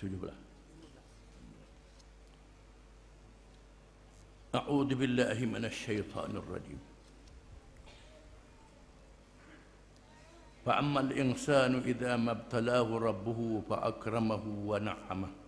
17. A'udzu billahi minasyaitonir rajim. Fa ammal insanu idza mabtalahu rabbuhu fa akramahu wa na'amahu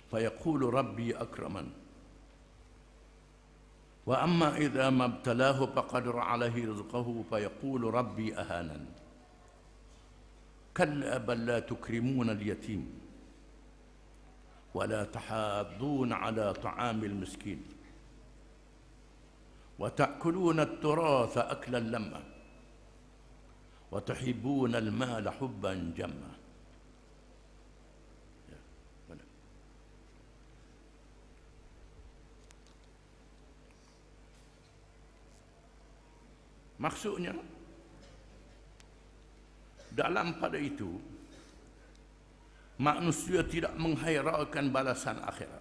fa yaqulu rabbi akraman. Wa amma idza mabtalahu faqadara 'alaihi rizqahu fa yaqulu rabbi ahanan. Kalla bal la tukrimuna al-yatim ولا تحاضون على طعام المسكين وتأكلون التراث أكلا لما وتحبون المال حبا جما. Maksudnya dalam pada itu manusia tidak menghiraukan balasan akhirat.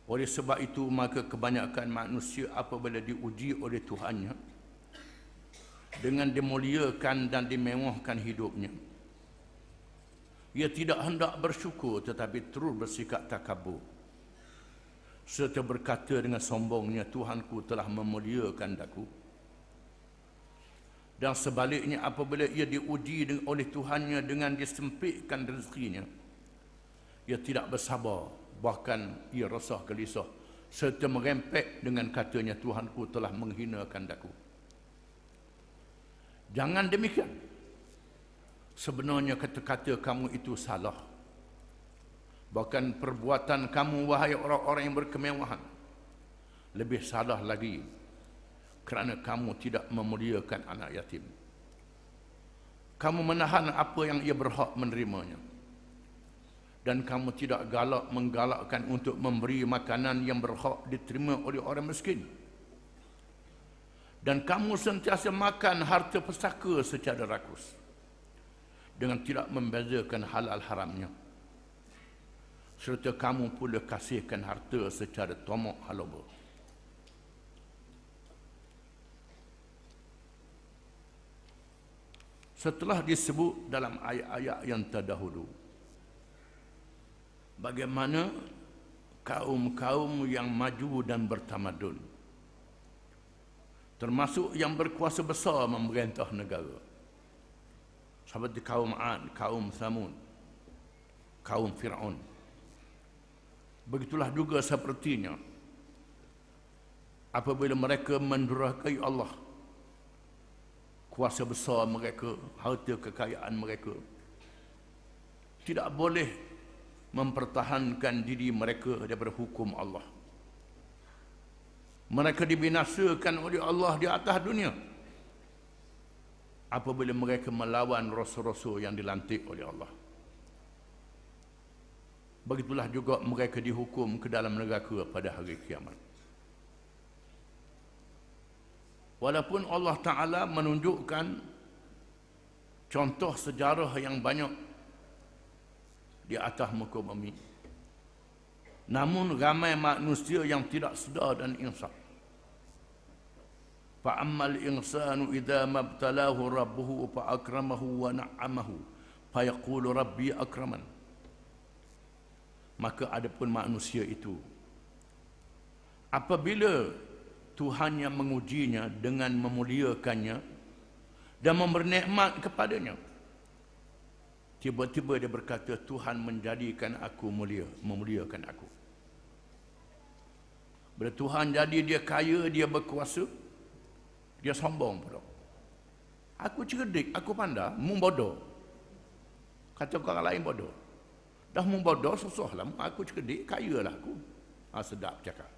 Oleh sebab itu maka kebanyakan manusia apabila diuji oleh Tuhannya dengan dimuliakan dan dimewahkan hidupnya, ia tidak hendak bersyukur tetapi terus bersikap takabur serta berkata dengan sombongnya, Tuhanku telah memuliakan aku. Dan sebaliknya apabila ia diuji oleh Tuhannya dengan disempitkan rezekinya, ia tidak bersabar, bahkan ia resah gelisah serta merempek dengan katanya, Tuhanku telah menghinakan aku. Jangan demikian. Sebenarnya kata-kata kamu itu salah. Bahkan perbuatan kamu, wahai orang-orang yang berkemewahan, lebih salah lagi, kerana kamu tidak memuliakan anak yatim. Kamu menahan apa yang ia berhak menerimanya. Dan kamu tidak menggalakkan untuk memberi makanan yang berhak diterima oleh orang miskin. Dan kamu sentiasa makan harta pesaka secara rakus, dengan tidak membezakan halal haramnya. Serta kamu pula kasihkan harta secara tomok haloba. Setelah disebut dalam ayat-ayat yang terdahulu bagaimana kaum-kaum yang maju dan bertamadun, termasuk yang berkuasa besar memerintah negara, seperti kaum 'Ad, kaum Thamud, kaum Fir'aun. Begitulah juga sepertinya apabila mereka mendurhakai Allah, kuasa besar mereka, harta kekayaan mereka, tidak boleh mempertahankan diri mereka daripada hukum Allah. Mereka dibinasakan oleh Allah di atas dunia apabila mereka melawan rasul-rasul yang dilantik oleh Allah. Begitulah juga mereka dihukum ke dalam neraka pada hari kiamat. Walaupun Allah Ta'ala menunjukkan contoh sejarah yang banyak di atas muka bumi, namun ramai manusia yang tidak sedar dan insaf. Fa'ammal insanu idza mabtalahu rabbuhu fa'akramahu wa na'amahu fayaqulu rabbi akraman. Maka adapun manusia itu, apabila Tuhan yang mengujinya dengan memuliakannya dan memberi nikmat kepadanya, tiba-tiba dia berkata, Tuhan menjadikan aku mulia, memuliakan aku. Bila Tuhan jadi dia kaya, dia berkuasa, dia sombong pula. Aku cerdik, aku pandai, mu bodoh. Kata orang lain bodoh. Dah mu bodoh, susahlah. Aku cerdik, kayalah aku. Sedap cakap.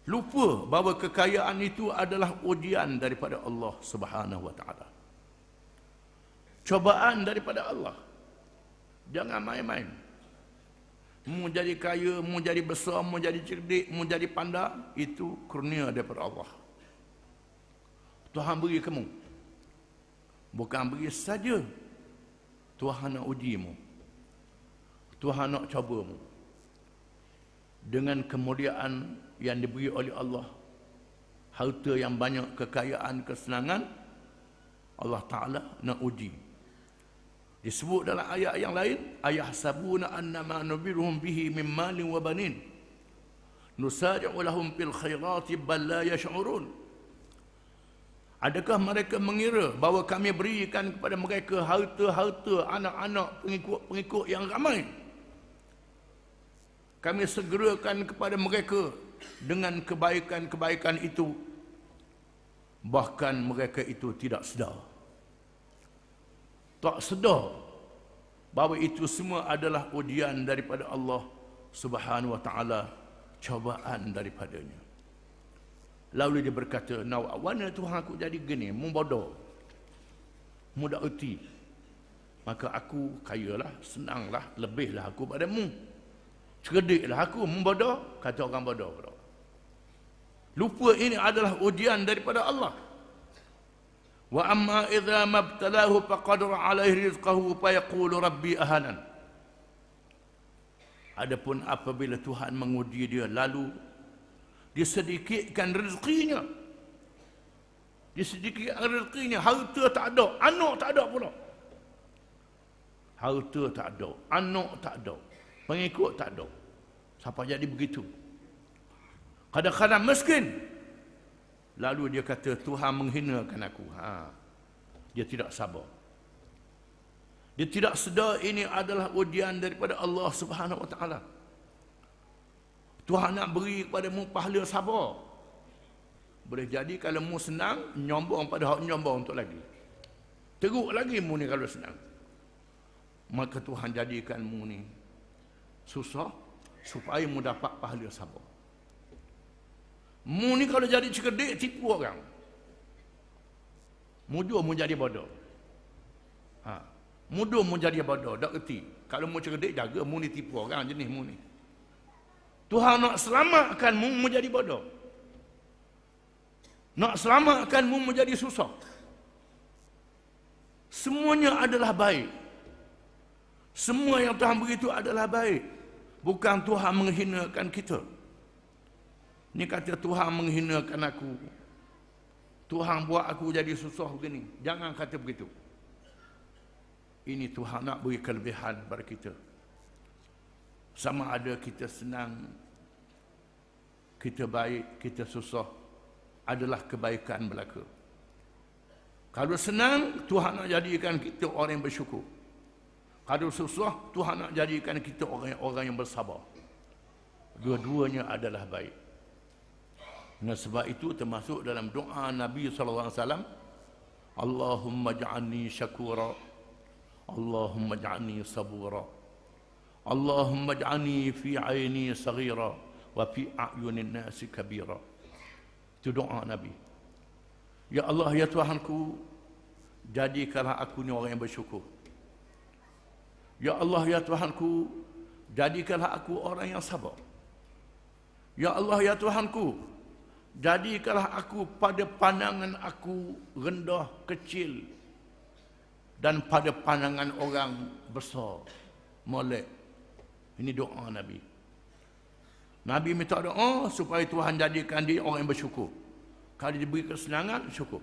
Lupa bahawa kekayaan itu adalah ujian daripada Allah Subhanahu wa Ta'ala. Cobaan daripada Allah. Jangan main-main. Mu jadi kaya, mu jadi besar, mu jadi cerdik, mu jadi pandai, itu kurnia daripada Allah. Tuhan beri kamu. Bukan beri saja. Tuhan nak ujimu. Tuhan nak cobamu. Dengan kemuliaan yang diberi oleh Allah, harta yang banyak, kekayaan, kesenangan, Allah Ta'ala nak uji Disebut dalam ayat yang lain, ayahsabuna annama nubiruhum bihi min malin wa banin nusari'u lahum fil khairati bal la yash'urun. Adakah mereka mengira bahawa kami berikan kepada mereka harta-harta, anak-anak, pengikut-pengikut yang ramai? Kami segerakan kepada mereka dengan kebaikan-kebaikan itu. Bahkan mereka itu tidak sedar. Tak sedar bahawa itu semua adalah ujian daripada Allah Subhanahu wa taala, cobaan daripadanya. Lalu dia berkata, "Nak warna Tuhan aku jadi gini, mu bodoh. Mu tak erti. Maka aku kayalah, senanglah, lebihlah aku padamu. Cerdiklah aku, mu bodoh." Kata orang bodoh. Lupa ini adalah ujian daripada Allah. Wa amma idza mabtalahu faqadara alaihi rizqahu fayaqulu rabbi ahanan. Adapun apabila Tuhan menguji dia lalu disedikitkan rezekinya, harta tak ada, anak tak ada pula. Harta tak ada, anak tak ada, pengikut tak ada. Siapa jadi begitu? Kadang-kadang miskin. Lalu dia kata, Tuhan menghinakan aku. Dia tidak sabar. Dia tidak sedar ini adalah ujian daripada Allah Subhanahu wa taala. Tuhan nak beri kepadamu pahala sabar. Boleh jadi kalau mu senang, nyombong pada hak nyombong untuk lagi. Teruk lagi mu ni kalau senang. Maka Tuhan jadikan mu ni susah supaya mu dapat pahala sabar. Mu ni kalau jadi cerdik, tipu orang. Mudah mu jadi bodoh. Mudah mu jadi bodoh, tak erti. Kalau mu cerdik, jaga mu ni tipu orang jenis mu ni. Tuhan nak selamatkan mu menjadi bodoh. Nak selamatkan mu menjadi susah. Semuanya adalah baik. Semua yang Tuhan beri itu adalah baik. Bukan Tuhan menghinakan kita. Ni kata Tuhan menghinakan aku. Tuhan buat aku jadi susah begini. Jangan kata begitu. Ini Tuhan nak beri kelebihan kepada kita. Sama ada kita senang, kita baik, kita susah, adalah kebaikan belaka. Kalau senang, Tuhan nak jadikan kita orang yang bersyukur. Kalau susah, Tuhan nak jadikan kita orang yang bersabar. Dua-duanya adalah baik. Dan sebab itu termasuk dalam doa Nabi SAW, Allahumma ja'alni syakura, Allahumma ja'alni sabura, Allahumma ja'alni fi aini saghira wa fi a'yunin nasi kabira. Itu doa Nabi. Ya Allah, ya Tuhanku, jadikanlah aku ni orang yang bersyukur. Ya Allah, ya Tuhanku, jadikanlah aku orang yang sabar. Ya Allah, ya Tuhanku, jadikanlah aku pada pandangan aku rendah, kecil, dan pada pandangan orang besar, molek. Ini doa Nabi. Nabi minta doa supaya Tuhan jadikan dia orang yang bersyukur. Kalau diberi kesenangan, syukur.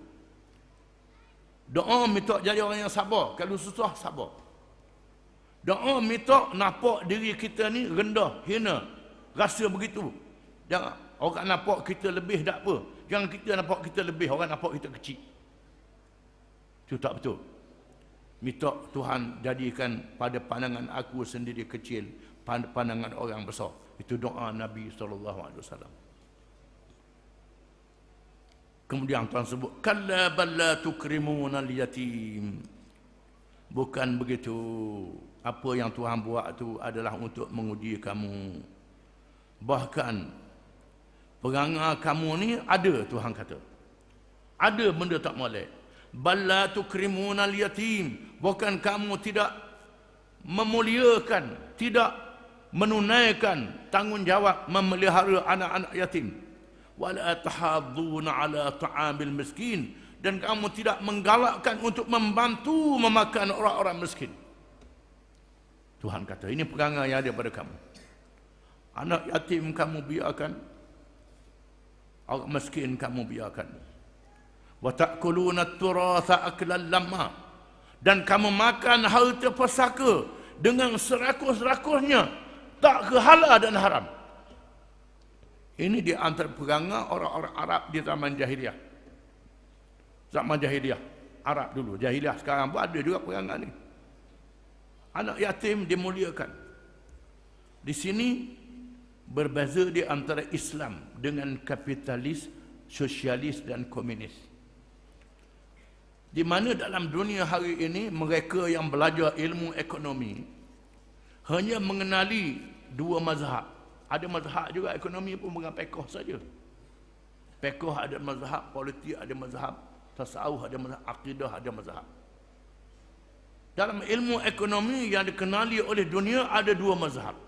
Doa minta jadi orang yang sabar. Kalau susah, sabar. Doa minta nampak diri kita ni rendah, hina, rasa begitu. Jangan orang nampak kita lebih, tak apa. Jangan kita nampak kita lebih, orang nampak kita kecil. Itu tak betul. Minta Tuhan jadikan pada pandangan aku sendiri kecil, pada pandangan orang besar. Itu doa Nabi SAW. Kemudian Tuhan sebut, kalla bal la tukrimuna al-yatim. Bukan begitu. Apa yang Tuhan buat itu adalah untuk menguji kamu. Bahkan perangai kamu ni ada, Tuhan kata. Ada benda tak molek. Bal la tukrimuna al-yatim. Bukan kamu tidak memuliakan, tidak menunaikan tanggungjawab memelihara anak-anak yatim. Wala tahadduna ala ta'amil miskin. Dan kamu tidak menggalakkan untuk membantu memakan orang-orang miskin. Tuhan kata, ini perangai yang ada pada kamu. Anak yatim kamu biarkan, orang miskin kamu biarkan. Wa ta'kuluna at-turatha aklan lamma. dan kamu makan harta pusaka dengan serakus-rakusnya, tak kehala dan haram. Ini di antara perangai orang-orang Arab di zaman jahiliah. Zaman jahiliah Arab dulu, jahiliah sekarang pun ada juga perangai ni. Anak yatim dimuliakan. Di sini berbeza di antara Islam dengan kapitalis, sosialis dan komunis. Di mana dalam dunia hari ini mereka yang belajar ilmu ekonomi hanya mengenali dua mazhab. Ada mazhab juga ekonomi pun bukan pekoh saja. Pekoh ada mazhab, politik ada mazhab, tasawuf ada mazhab, akidah ada mazhab. Dalam ilmu ekonomi yang dikenali oleh dunia ada dua mazhab.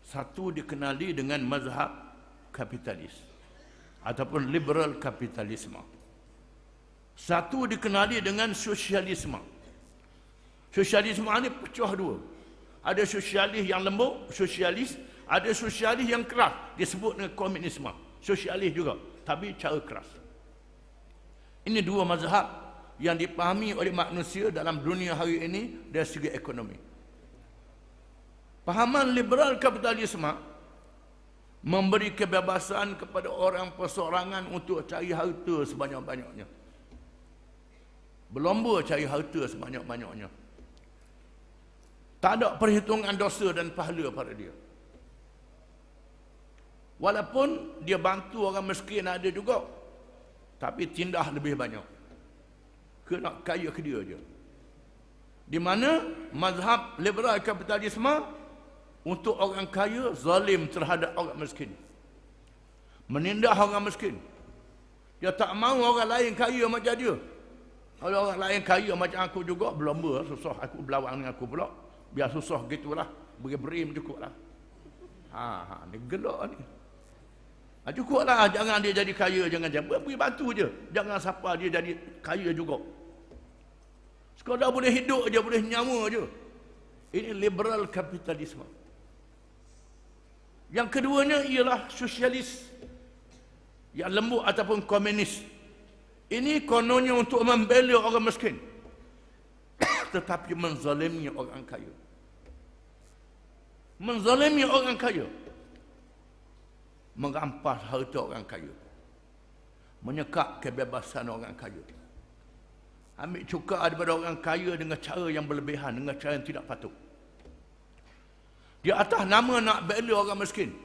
Satu dikenali dengan mazhab kapitalis ataupun liberal kapitalisme. Satu dikenali dengan sosialisme. Sosialisme ini pecah dua. Ada sosialis yang lembut, sosialis, ada sosialis yang keras, disebut dengan komunisme. Sosialis juga, tapi cara keras. Ini dua mazhab yang dipahami oleh manusia dalam dunia hari ini dari segi ekonomi. Pahaman liberal kapitalisme memberi kebebasan kepada orang perseorangan untuk cari harta sebanyak-banyaknya. Berlomba cari harta sebanyak-banyaknya. Tak ada perhitungan dosa dan pahala pada dia. Walaupun dia bantu orang miskin ada juga, tapi tindah lebih banyak. Kena kaya ke dia je. Di mana mazhab liberal kapitalisme untuk orang kaya zalim terhadap orang miskin. Menindas orang miskin. Dia tak mahu orang lain kaya macam dia. Kalau orang lain kaya macam aku juga, berlomba susah aku berlawan dengan aku pula. Biar susah gitulah, beri berim cukuplah. Ni gelak ni. Cukuplah, jangan dia jadi kaya, jangan beri bantu je. Jangan siapa dia jadi kaya juga. Sekadar boleh hidup je, boleh nyawa je. Ini liberal kapitalisme. Yang keduanya ialah sosialis yang lembut ataupun komunis. Ini kononnya untuk membela orang miskin, tetapi menzalimi orang kaya. Menzalimi orang kaya, merampas harta orang kaya, menyekap kebebasan orang kaya, ambil cukai daripada orang kaya dengan cara yang berlebihan, dengan cara yang tidak patut. Di atas nama nak bela orang miskin,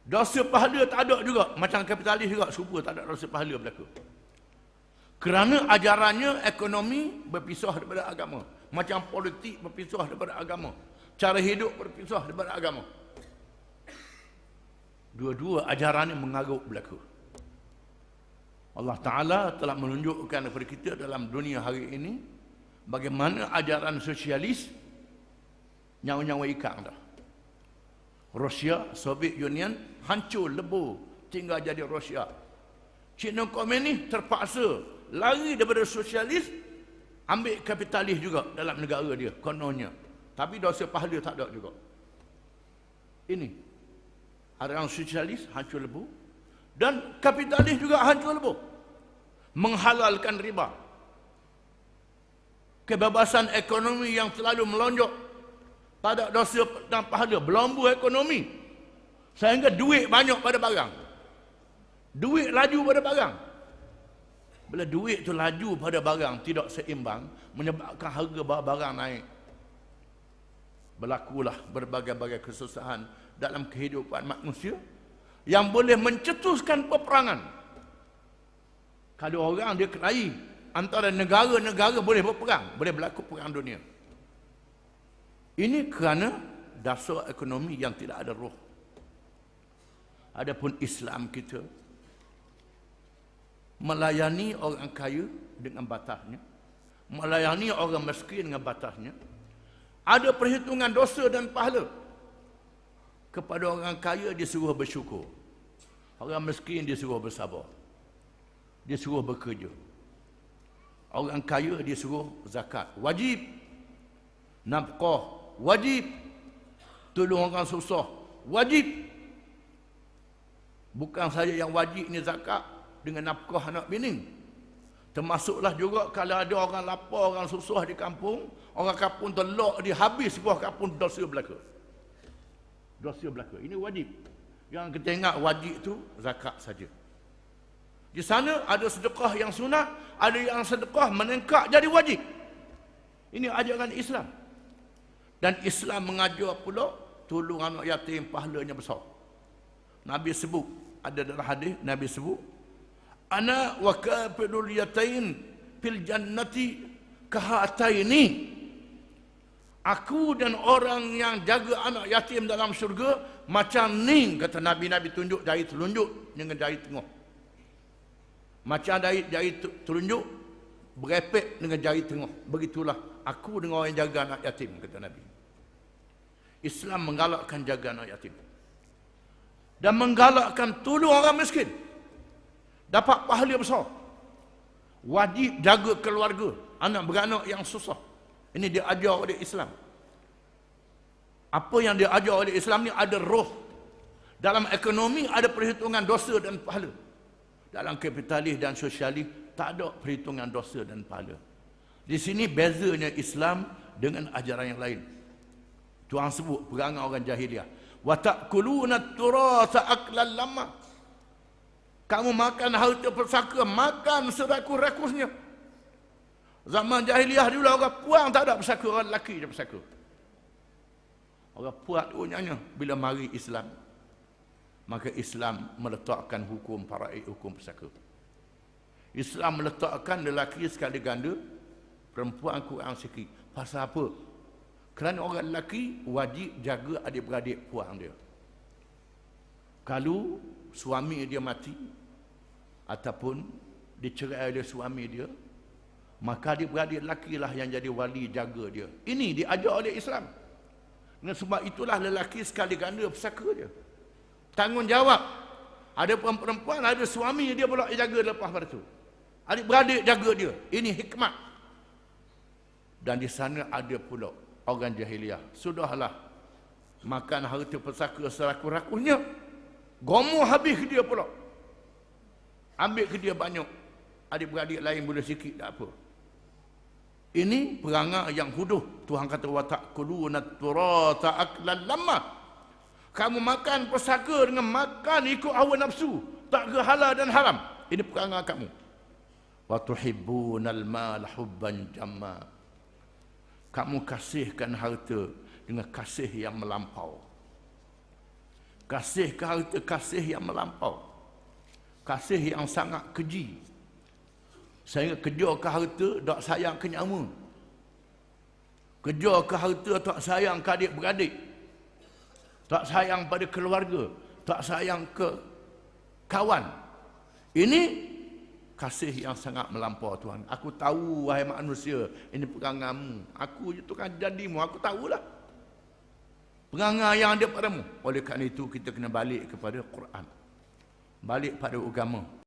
dosa pahala tak ada juga. Macam kapitalis juga, serupa tak ada dosa pahala berlaku. Kerana ajarannya ekonomi berpisah daripada agama, macam politik berpisah daripada agama, cara hidup berpisah daripada agama. Dua-dua ajaran ini mengarut berlaku. Allah Ta'ala telah menunjukkan kepada kita dalam dunia hari ini bagaimana ajaran sosialis nyawa-nyawa ikan dah. Rusia, Soviet Union hancur lebur, tinggal jadi Rusia. Cina komunis terpaksa lari daripada sosialis, ambil kapitalis juga dalam negara dia kononnya, tapi dosa pahala tak ada juga. Ini ajaran sosialis hancur lebur dan kapitalis juga hancur lebur, menghalalkan riba, kebebasan ekonomi yang selalu melonjak, tak ada dosa dan pahala, berlomba ekonomi sehingga duit banyak pada barang, duit laju pada barang. Bila duit tu laju pada barang tidak seimbang, menyebabkan harga barang naik. Berlakulah berbagai-bagai kesusahan dalam kehidupan manusia yang boleh mencetuskan peperangan. Kalau orang dia kelahi, antara negara-negara boleh berperang, boleh berlaku perang dunia. Ini kerana dasar ekonomi yang tidak ada roh. Adapun Islam kita melayani orang kaya dengan batasnya, melayani orang miskin dengan batasnya. Ada perhitungan dosa dan pahala. Kepada orang kaya disuruh bersyukur, orang miskin disuruh bersabar, disuruh bekerja. Orang kaya disuruh zakat, wajib. Nafkah, wajib. Tolong orang susah, wajib. Bukan saja yang wajib ni zakat dengan nafkah anak bini, Termasuklah juga kalau ada orang lapar, orang susah di kampung, orang kampung telok dia habis buah kampung, dosa belaka. Dosa belaka. Ini wajib. Yang kita ingat wajib tu zakat saja. Di sana ada sedekah yang sunat, ada yang sedekah meningkat jadi wajib. Ini ajaran Islam. Dan Islam mengajar pula tolong anak yatim pahalanya besar. Nabi sebut, ada dalam hadis Nabi sebut, ana wa kafilul yatain fil jannati kahataini. Aku dan orang yang jaga anak yatim dalam syurga macam ni, kata Nabi. Nabi tunjuk jari telunjuk dengan jari tengah. Macam jari telunjuk berepek dengan jari tengah. Begitulah aku dengan orang yang jaga anak yatim, kata Nabi. Islam menggalakkan jaga anak yatim. Dan menggalakkan tolong orang miskin. Dapat pahala besar. Wajib jaga keluarga, anak beranak yang susah. Ini dia ajar oleh Islam. Apa yang dia ajar oleh Islam ni ada roh. Dalam ekonomi ada perhitungan dosa dan pahala. Dalam kapitalis dan sosialis tak ada perhitungan dosa dan pahala. Di sini bezanya Islam dengan ajaran yang lain. Tuhan sebut perangai orang jahiliah. Wa ta'kuluna turasa aklan lamma. Kamu makan harta persaka, makan serakus-rakusnya. Zaman jahiliah dulu orang puang tak ada persaka, orang lelaki je persaka. Orang puang punyanya. Bila mari Islam, maka Islam meletakkan hukum faraid, hukum persaka. Islam meletakkan lelaki sekali ganda, perempuan kurang sikit. Pasal apa? Kerana orang lelaki wajib jaga adik-beradik puang dia. Kalau suami dia mati ataupun dicerai oleh suami dia, maka adik-beradik lelaki lah yang jadi wali jaga dia. Ini diajar oleh Islam. Dan sebab itulah lelaki sekali ganda persaka dia. Tanggungjawab. Ada perempuan, ada suami dia pula jaga lepas pada tu. Adik-beradik jaga dia. Ini hikmat. Dan di sana ada pula orang jahiliah. Sudahlah makan harta persaka serakus-rakusnya, gomoh habis ke dia pula. Ambil ke dia banyak. Adik-beradik lain boleh sikit tak apa. Ini perangai yang huduh. Tuhan kata wa ta'kuluna turata aklan lamma. Kamu makan persaka dengan makan ikut hawa nafsu, tak ke halal dan haram. Ini perangai kamu. Wa tuhibbunal mal hubban jamma. Kamu kasihkan harta dengan kasih yang melampau. Kasih ke harta, kasih yang melampau. Kasih yang sangat keji. Saya kerja ke harta, tak sayang ke nyawa. Kerja ke harta, tak sayang ke adik-beradik. Tak sayang pada keluarga. Tak sayang ke kawan. Ini kasih yang sangat melampau Tuhan. Aku tahu wahai manusia, ini perangaimu. Aku itu kan jadimu, aku tahulah. Perangai yang ada padamu. Oleh kerana itu kita kena balik kepada Quran. Balik pada agama.